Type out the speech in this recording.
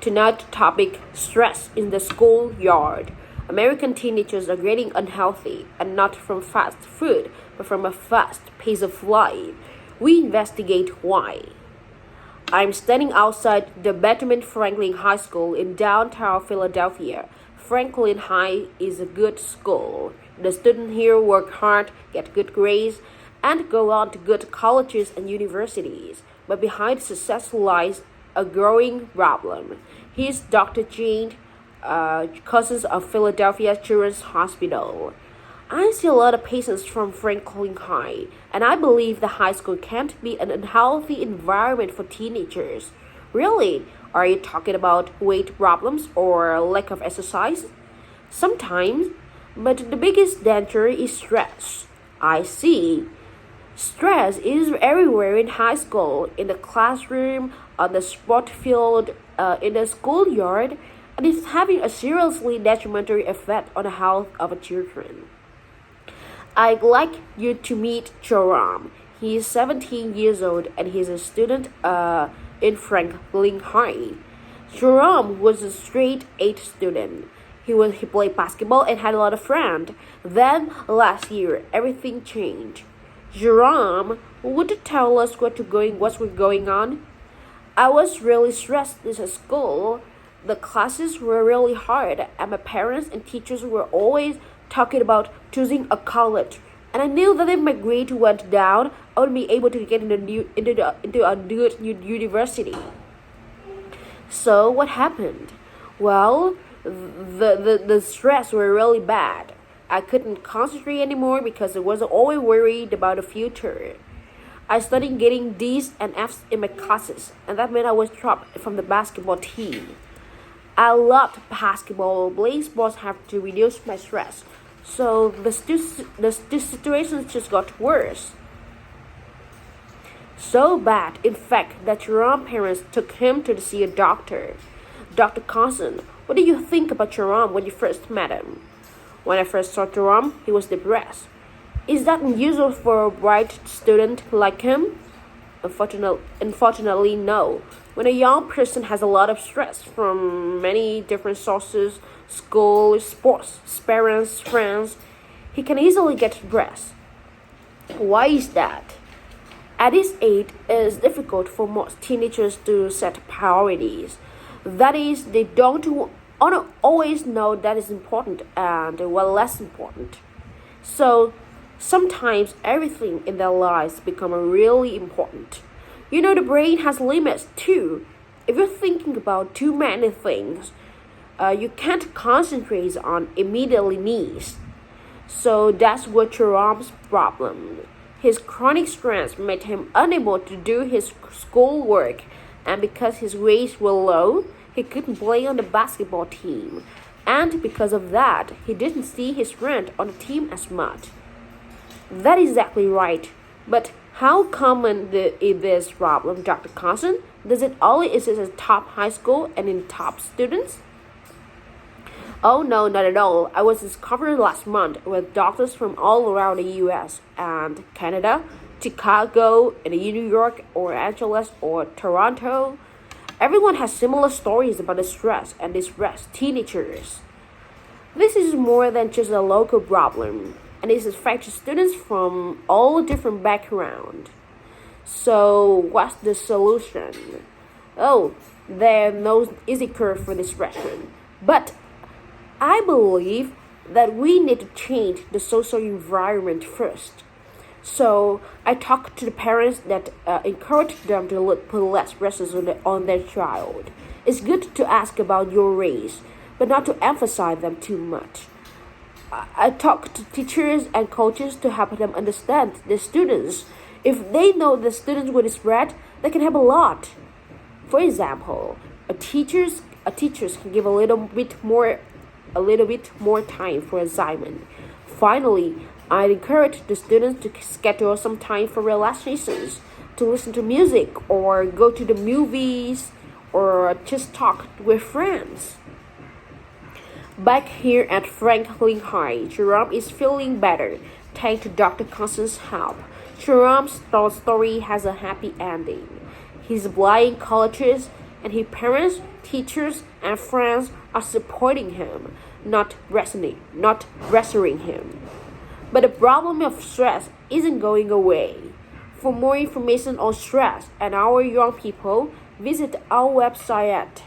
Tonight's topic: stress in the schoolyard. American teenagers are getting unhealthy, and not from fast food, but from a fast pace of life. We investigate why. I'm standing outside the Benjamin Franklin High School in downtown Philadelphia. Franklin High is a good school. The students here work hard, get good grades, and go on to good colleges and universities. But behind success lies a growing problem. Here's Dr. Jane Cousins of Philadelphia Children's Hospital. I see a lot of patients from Franklin High, and I believe the high school can't be an unhealthy environment for teenagers. Really? Are you talking about weight problems or lack of exercise? Sometimes, but the biggest danger is stress. I see. Stress is everywhere in high school, in the classroom, on the sport field, in the schoolyard, and it's having a seriously detrimental effect on the health of children. I'd like you to meet Jerome. He's 17 years old and he's a student in Franklin High. Jerome was a straight A student. He played basketball and had a lot of friends. Then last year everything changed. Jerome, would you tell us what's going on? I was really stressed this school. The classes were really hard, and my parents and teachers were always talking about choosing a college. And I knew that if my grade went down, I would be able to get into a good university. So what happened? Well, the stress were really bad. I couldn't concentrate anymore because I was always worried about the future. I started getting D's and F's in my classes, and that meant I was dropped from the basketball team. I loved basketball. Playing sports have to reduce my stress, so the situation just got worse. So bad, in fact, that Jerome parents took him to see a doctor. Dr. Carson, what did you think about Jerome when you first met him? When I first saw Jerome, he was depressed. Is that unusual for a bright student like him? Unfortunately, no. When a young person has a lot of stress from many different sources, school, sports, parents, friends, he can easily get depressed. Why is that? At this age, it is difficult for most teenagers to set priorities. That is, they don't always know that is important and what less important. So sometimes everything in their lives become really important. You know, the brain has limits too. If you're thinking about too many things, you can't concentrate on immediately needs. So that's what Jerome's problem. His chronic stress made him unable to do his schoolwork, and because his grades were low, he couldn't play on the basketball team. And because of that, he didn't see his friend on the team as much. That is exactly right. But how common is this problem, Dr. Carson? Does it only exist at top high school and in top students? Oh no, not at all. I was discovered last month with doctors from all around the US and Canada, Chicago, and New York, or Angeles, or Toronto. Everyone has similar stories about the stress and distressed teenagers. This is more than just a local problem, and it affects students from all different backgrounds. So, what's the solution? Oh, there's no easy cure for depression, but I believe that we need to change the social environment first. So I talked to the parents that encourage them to put less pressure on their child. It's good to ask about your race, but not to emphasize them too much. I talked to teachers and coaches to help them understand the students. If they know the students with spread, they can help a lot. For example, a teachers can give a little bit more time for assignment. Finally, I encourage the students to schedule some time for relaxations, to listen to music or go to the movies or just talk with friends. Back here at Franklin High, Jerome is feeling better thanks to Dr. Constance's help. Jerome's story has a happy ending. He's applying colleges, and his parents, teachers, and friends are supporting him, not pressuring him. But the problem of stress isn't going away. For more information on stress and our young people, visit our website at